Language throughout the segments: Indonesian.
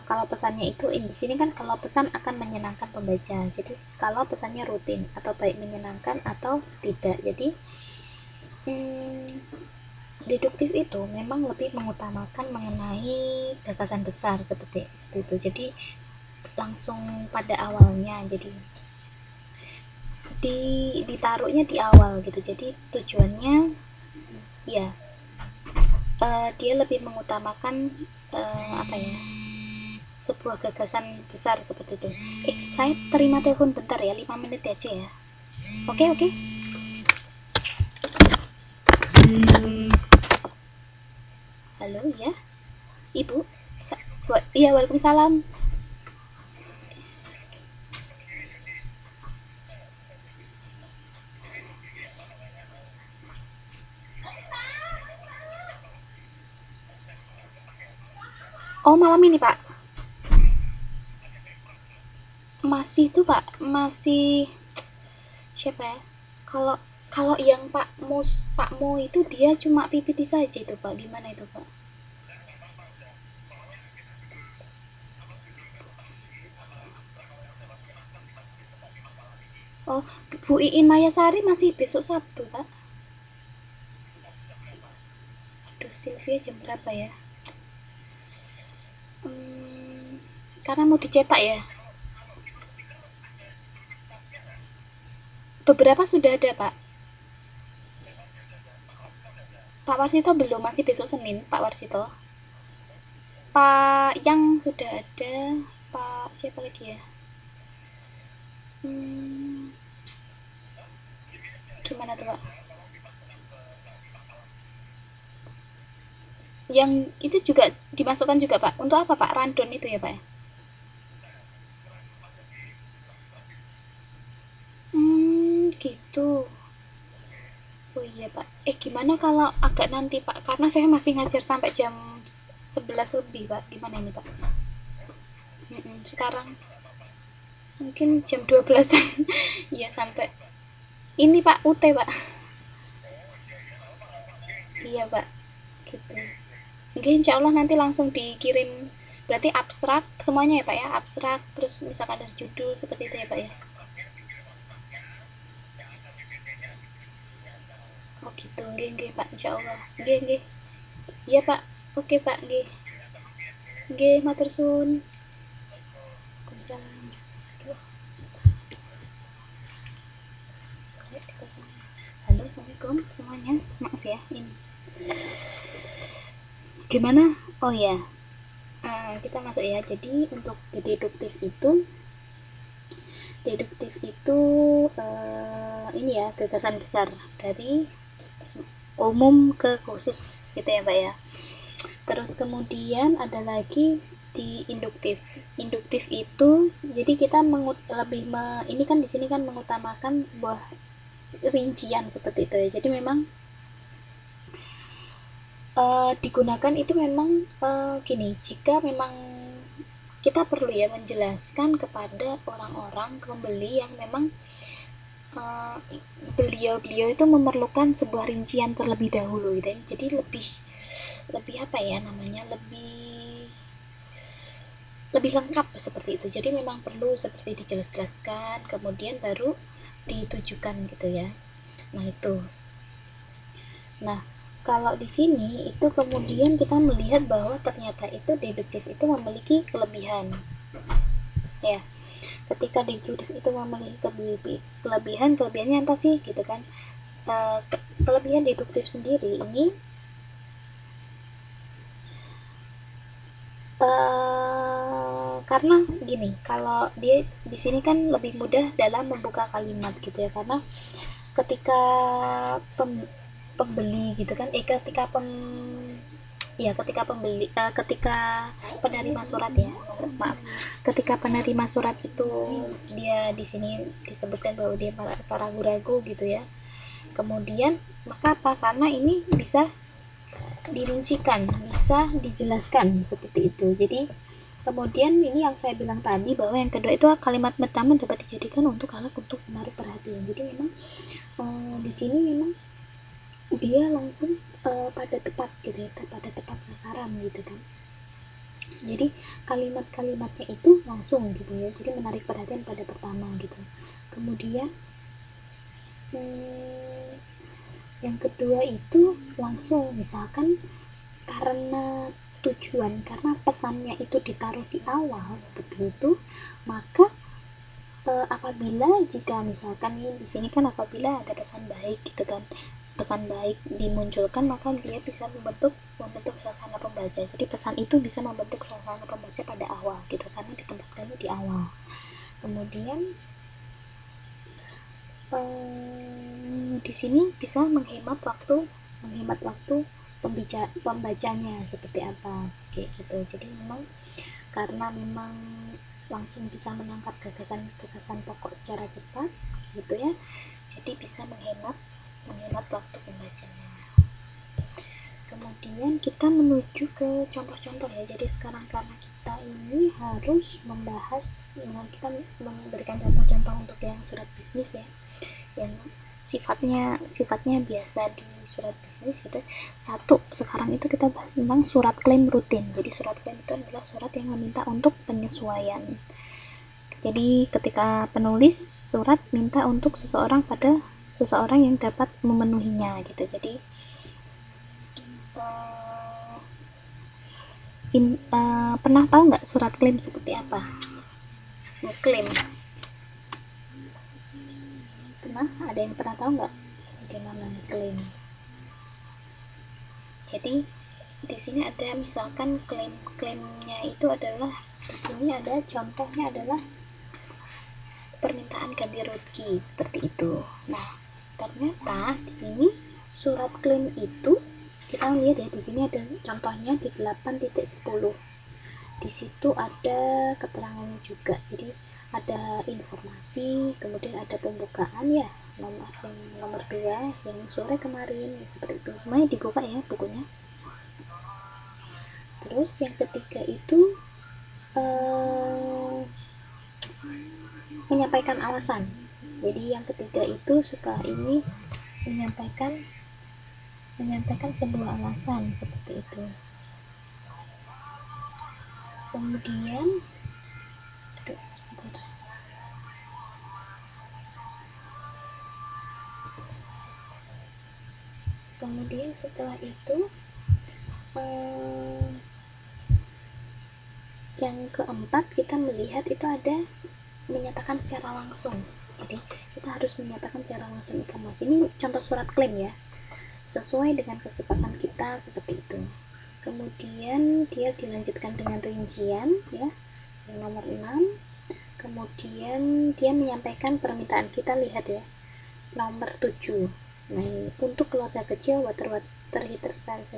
kalau pesannya itu di sini kan kalau pesan akan menyenangkan pembaca. Jadi kalau pesannya rutin atau baik menyenangkan atau tidak. Jadi deduktif itu memang lebih mengutamakan mengenai gagasan besar seperti itu. Jadi langsung pada awalnya. Jadi ditaruhnya di awal gitu. Jadi tujuannya ya dia lebih mengutamakan apa ya, sebuah gagasan besar seperti itu. Saya terima telepon bentar ya, 5 menit aja ya. Oke. Halo ya, Ibu. Iya, waalaikumsalam. Oh, malam ini Pak. Masih tuh Pak, masih siapa ya? Kalau kalau yang Pak Mo itu dia cuma PPT saja itu Pak. Gimana itu Pak? Oh, Bu Iin Mayasari masih besok Sabtu Pak. Aduh, Sylvia jam berapa ya? Hmm, karena mau dicetak ya. Beberapa sudah ada Pak. Pak Warsito belum, masih besok Senin Pak Warsito. Pak yang sudah ada. Pak siapa lagi ya? Hmm, gimana tuh Pak? Yang itu juga dimasukkan juga Pak. Untuk apa Pak? Random itu ya Pak? Gitu. Oh iya Pak. Gimana kalau agak nanti Pak? Karena saya masih ngajar sampai jam 11 lebih Pak. Gimana ini Pak? Sekarang mungkin jam 12-an. Iya sampai. Ini Pak UT Pak. Iya Pak. Gitu. Oke, insya Allah nanti langsung dikirim. Berarti abstrak semuanya ya Pak ya? Abstrak, terus misalkan ada judul seperti itu ya Pak ya? Oh gitu, nggih Pak, insya Allah. Nggih. Iya Pak, oke Pak, nggih. Nggih, matur suwun. Waalaikumsalam. Aduh, halo, assalamualaikum semuanya. Maaf ya, ini gimana? Oh ya, kita masuk ya. Jadi untuk deduktif itu ini ya, gagasan besar dari umum ke khusus gitu ya Pak ya. Terus kemudian ada lagi di induktif. Induktif itu jadi kita ini kan di sini kan mengutamakan sebuah rincian seperti itu ya. Jadi memang digunakan itu memang gini, jika memang kita perlu ya menjelaskan kepada orang-orang pembeli yang memang uh, beliau-beliau itu memerlukan sebuah rincian terlebih dahulu gitu ya. Jadi lebih lebih apa ya namanya, lebih lengkap seperti itu. Jadi memang perlu seperti dijelaskan kemudian baru ditujukan gitu ya. Nah itu. Nah, kalau di sini itu kemudian kita melihat bahwa ternyata itu deduktif itu memiliki kelebihan. Ya, ketika deduktif itu memiliki kelebihannya apa sih gitu kan? Kelebihan deduktif sendiri ini karena gini, kalau dia di sini kan lebih mudah dalam membuka kalimat gitu ya, karena ketika pembeli gitu kan, ketika pembeli ketika penerima surat ya, maaf, ketika penerima surat itu dia di sini disebutkan bahwa dia merasa ragu-ragu gitu ya, kemudian maka apa, karena ini bisa dirincikan, bisa dijelaskan seperti itu. Jadi kemudian ini yang saya bilang tadi bahwa yang kedua itu kalimat pertama dapat dijadikan untuk alat untuk menarik perhatian. Jadi memang di sini memang dia langsung pada tepat gitu ya, pada tepat sasaran gitu kan. Jadi kalimat-kalimatnya itu langsung gitu ya, jadi menarik perhatian pada pertama gitu. Kemudian yang kedua itu langsung, misalkan karena tujuan, karena pesannya itu ditaruh di awal seperti itu, maka apabila jika misalkan nih di sini kan apabila ada pesan baik gitu kan, pesan baik dimunculkan, maka dia bisa membentuk suasana pembaca. Jadi pesan itu bisa membentuk suasana pembaca pada awal gitu, karena ditempatkannya di awal. Kemudian di sini bisa menghemat waktu pembacanya seperti apa kayak gitu. Jadi memang karena memang langsung bisa menangkap gagasan pokok secara cepat gitu ya, jadi bisa menghemat waktu pembacanya. Kemudian kita menuju ke contoh-contoh ya. Jadi sekarang karena kita ini harus membahas, kita memberikan contoh-contoh untuk yang surat bisnis ya, yang sifatnya biasa di surat bisnis gitu. Satu, sekarang itu kita bahas tentang surat klaim rutin. Jadi surat klaim itu adalah surat yang meminta untuk penyesuaian. Jadi ketika penulis surat minta untuk seseorang pada seseorang yang dapat memenuhinya gitu. Jadi pernah tahu nggak surat klaim seperti apa? Klaim. Ada yang pernah tahu nggak bagaimana klaim? Jadi di sini ada misalkan klaimnya itu adalah, di sini ada contohnya adalah permintaan ganti rugi seperti itu. Nah, ternyata di sini surat klaim itu kita lihat ya, di sini ada contohnya di 8.10. Di situ ada keterangannya juga. Jadi ada informasi, kemudian ada pembukaan ya, nomor 2 yang sore kemarin seperti itu. Semuanya dibuka ya bukunya. Terus yang ketiga itu menyampaikan alasan. Jadi yang ketiga itu setelah ini menyampaikan sebuah alasan seperti itu. Kemudian setelah itu yang keempat kita melihat itu ada menyatakan secara langsung. Jadi kita harus menyatakan secara langsung informasi. Ini contoh surat klaim ya, sesuai dengan kesepakatan kita seperti itu. Kemudian dia dilanjutkan dengan rincian ya, yang nomor 6. Kemudian dia menyampaikan permintaan, kita lihat ya, nomor 7. Nah, ini untuk keluarga kecil water heater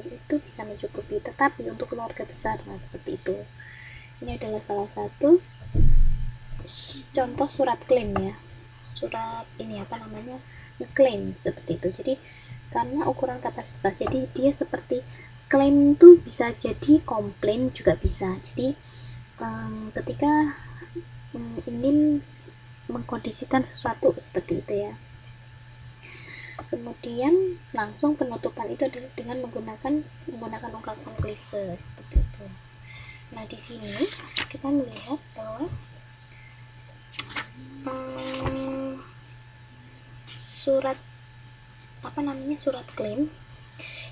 itu bisa mencukupi, tetapi untuk keluarga besar, nah seperti itu. Ini adalah salah satu contoh surat klaim ya, surat ini ngeklaim seperti itu. Jadi karena ukuran kapasitas, jadi dia seperti klaim itu bisa jadi komplain juga bisa. Jadi ketika ingin mengkondisikan sesuatu seperti itu ya. Kemudian langsung penutupan itu adalah dengan menggunakan ungkapan klise seperti itu. Nah, di sini kita melihat bahwa surat klaim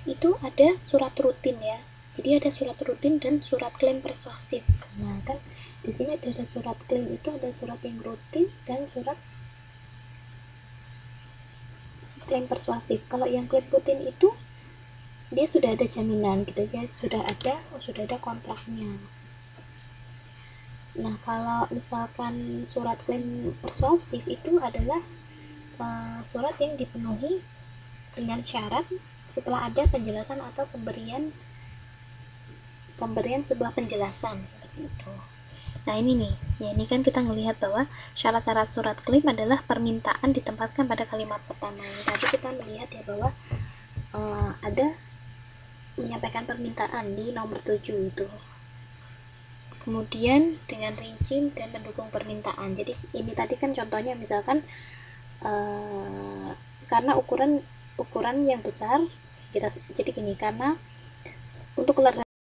itu ada surat rutin ya. Jadi ada surat rutin dan surat klaim persuasif. Nah, kan di sini ada surat klaim itu ada surat yang rutin dan surat klaim persuasif. Kalau yang klaim rutin itu dia sudah ada jaminan gitu ya, sudah ada kontraknya. Nah, kalau misalkan surat klaim persuasif itu adalah surat yang dipenuhi dengan syarat setelah ada penjelasan atau pemberian sebuah penjelasan seperti itu. Nah, ini nih ya, ini kan kita ngelihat bahwa syarat-syarat surat klaim adalah permintaan ditempatkan pada kalimat pertama. Tadi kita melihat ya bahwa ada menyampaikan permintaan di nomor 7 itu, kemudian dengan rinci dan mendukung permintaan. Jadi ini tadi kan contohnya misalkan karena ukuran yang besar kita, jadi gini, karena untuk keluarga